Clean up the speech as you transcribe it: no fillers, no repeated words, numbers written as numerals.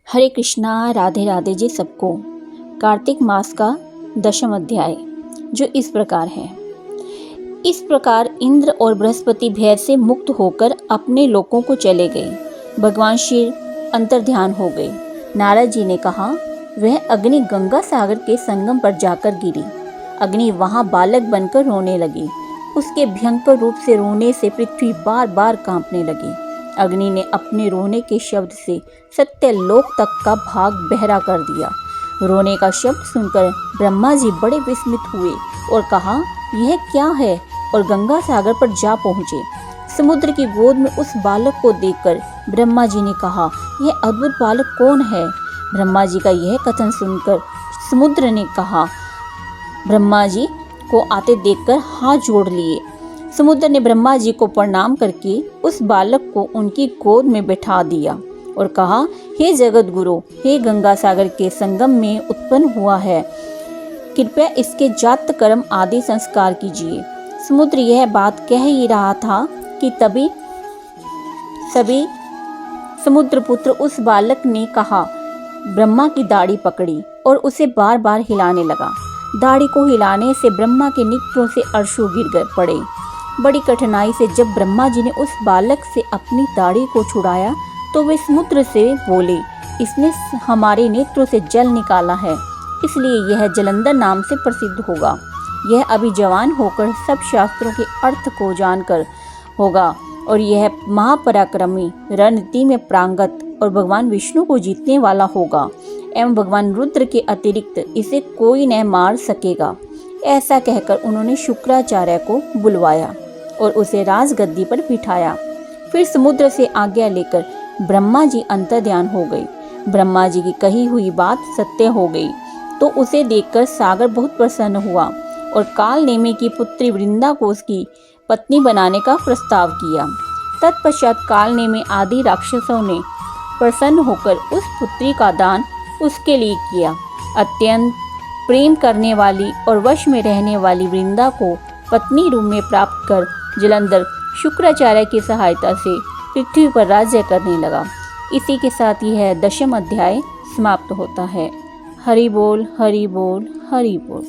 हरे कृष्णा, राधे राधे जी सबको। कार्तिक मास का 10वां अध्याय जो इस प्रकार है। इस प्रकार इंद्र और बृहस्पति भय से मुक्त होकर अपने लोकों को चले गए। भगवान शिव अंतर्ध्यान हो गए। नारद जी ने कहा, वह अग्नि गंगा सागर के संगम पर जाकर गिरी। अग्नि वहां बालक बनकर रोने लगी। उसके भयंकर रूप से रोने से पृथ्वी बार बार कांपने लगी। अग्नि ने अपने रोने के शब्द से सत्यलोक तक का भाग बहरा कर दिया। रोने का शब्द सुनकर ब्रह्मा जी बड़े विस्मित हुए और कहा, यह क्या है, और गंगा सागर पर जा पहुँचे। समुद्र की गोद में उस बालक को देखकर ब्रह्मा जी ने कहा, यह अद्भुत बालक कौन है। ब्रह्मा जी का यह कथन सुनकर समुद्र ने कहा, ब्रह्मा जी को आते देखकर हाथ जोड़ लिए। समुद्र ने ब्रह्मा जी को प्रणाम करके उस बालक को उनकी गोद में बैठा दिया और कहा, हे जगत गुरु, हे गंगा सागर के संगम में उत्पन्न हुआ है, कृपया इसके जात कर्म आदि संस्कार कीजिए। समुद्र यह बात कह ही रहा था कि तभी सभी समुद्र पुत्र उस बालक ने कहा, ब्रह्मा की दाढ़ी पकड़ी और उसे बार बार हिलाने लगा। दाढ़ी को हिलाने से ब्रह्मा के नेत्रों से अश्रु गिर पड़े। बड़ी कठिनाई से जब ब्रह्मा जी ने उस बालक से अपनी दाढ़ी को छुड़ाया तो वे समुद्र से बोले, इसने हमारे नेत्रों से जल निकाला है, इसलिए यह जलंधर नाम से प्रसिद्ध होगा। यह अभी जवान होकर सब शास्त्रों के अर्थ को जानकर होगा और यह महापराक्रमी रणनीति में प्रांगत और भगवान विष्णु को जीतने वाला होगा एवं भगवान रुद्र के अतिरिक्त इसे कोई न मार सकेगा। ऐसा कहकर उन्होंने शुक्राचार्य को बुलवाया और उसे राजगद्दी पर बिठाया। फिर समुद्र से आज्ञा लेकर ब्रह्मा जी अंतर्ध्यान हो गए। ब्रह्मा जी की कही हुई बात सत्य हो गई तो उसे देखकर सागर बहुत प्रसन्न हुआ और काल नेमी की पुत्री वृंदा को उसकी पत्नी बनाने का प्रस्ताव किया। तत्पश्चात काल नेमी आदि राक्षसों ने प्रसन्न होकर उस पुत्री का दान उसके लिए किया। अत्यंत प्रेम करने वाली और वश में रहने वाली वृंदा को पत्नी रूप में प्राप्त कर जलंधर शुक्राचार्य की सहायता से पृथ्वी पर राज्य करने लगा। इसी के साथ यह 10वां अध्याय समाप्त होता है। हरि बोल, हरि बोल, हरि बोल।